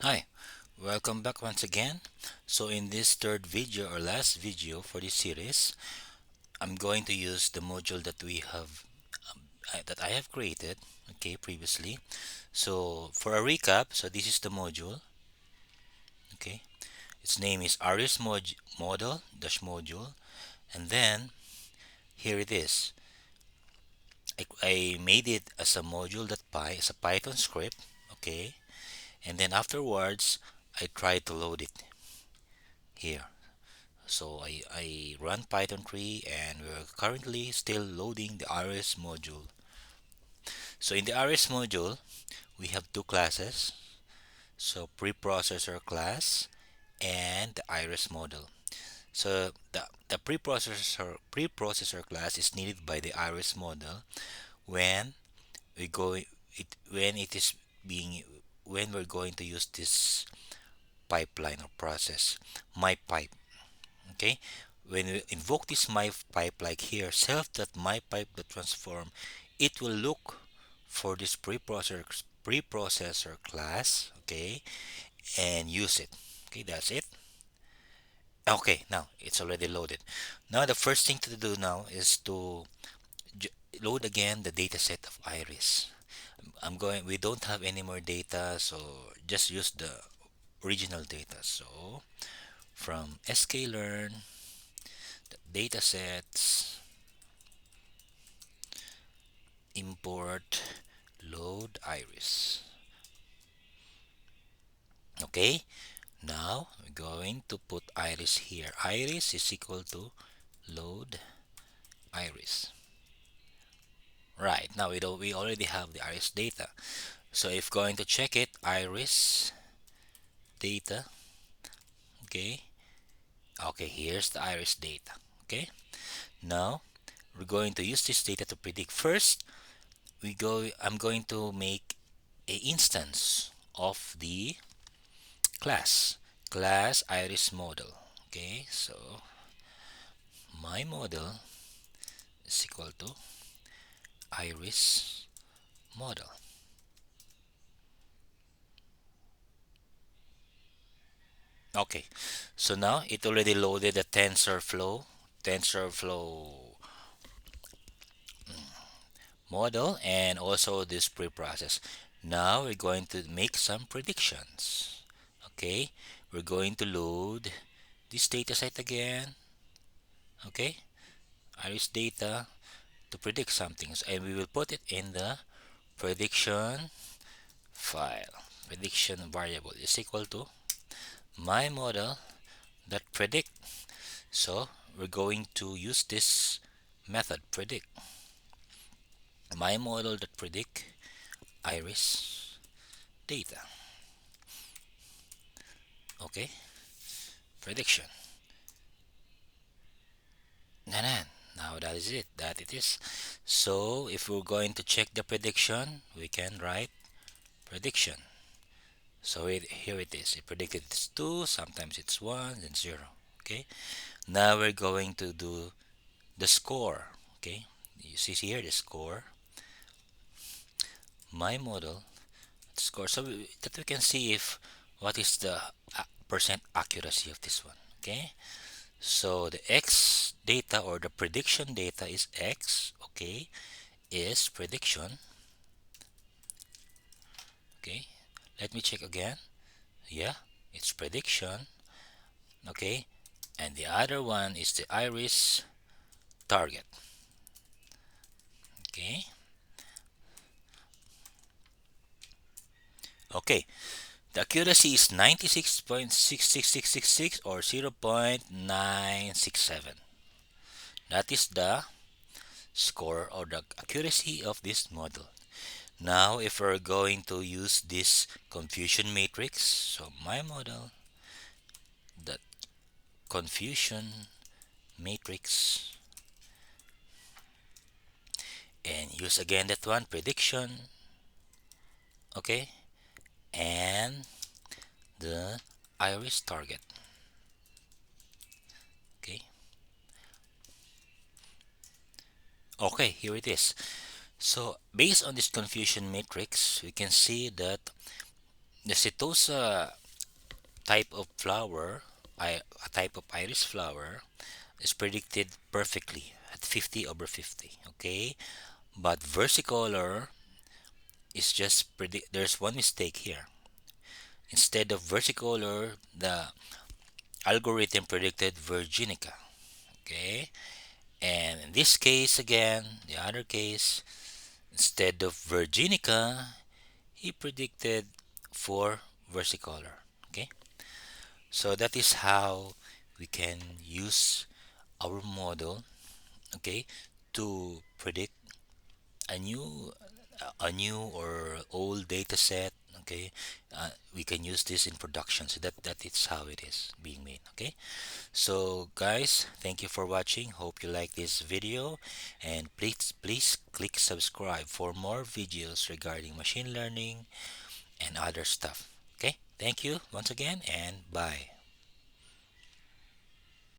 Hi, welcome back once again. So in this third video or last video for this series, I'm going to use the module that we have that I have created, okay, previously. So for a recap, so this is the module, okay. Its name is Aris model dash module, and then here it is. I made it as a module.py as a Python script, okay, and then afterwards I tried to load it here. So I run Python 3 and we're currently still loading the RS module. So in the RS module, we have two classes. So preprocessor class and the iris model. So the preprocessor class is needed by the iris model when we go when it is being when we're going to use this pipeline or process my pipe. Okay, when we invoke this my pipe like here self.mypipe.transform, it will look for this preprocessor class, okay, and use it. Okay, that's it. Okay, now it's already loaded. Now the first thing to do now is to j- load again the data set of iris. We don't have any more data, so just use the original data. So from sklearn datasets import load iris. Okay, now we're going to put iris here. Iris is equal to load iris. Right, now we already have the iris data. So if going to check it, iris data, okay, okay, here's the iris data. Okay, now we're going to use this data to predict. First I'm going to make a instance of the class iris model. Okay, so my model is equal to iris model. Okay, so now it already loaded the TensorFlow model and also this preprocess. Now we're going to make some predictions. Okay, we're going to load this dataset again. Okay, iris data to predict something, and we will put it in the prediction file. Prediction variable is equal to my model that predict. So we're going to use this method predict my model that predict iris data. Okay, prediction. Now that is it. That it is. So if we're going to check the prediction, we can write prediction. So here it is. It predicted it's 2, sometimes it's 1 and 0. Okay. Now we're going to do the score. Okay. You see here the score. My model score. So that we can see if what is the percent accuracy of this one. Okay. So the X data or the prediction data is X. Okay. Is prediction. Okay. Let me check again. Yeah. It's prediction. Okay. And the other one is the iris target. Okay. Okay. The accuracy is 96.66666 or 0.967. That is the score or the accuracy of this model. Now, if we're going to use this confusion matrix, so my model, the confusion matrix, and use again that one prediction, okay, and the iris target. Okay, okay, here it is. So based on this confusion matrix, we can see that The setosa type of flower, a type of iris flower, is predicted perfectly at 50 over 50. Okay, but versicolor is just predict. There's one mistake here. Instead of versicolor, the algorithm predicted virginica. Okay, and in this case again, the other case, instead of virginica, he predicted for versicolor. Okay, so that is how we can use our model, okay, to predict a new or old data set. Okay, we can use this in production, so that is how it is being made. Okay, so guys, thank you for watching. Hope you like this video, and please click subscribe for more videos regarding machine learning and other stuff. Okay, thank you once again, and bye.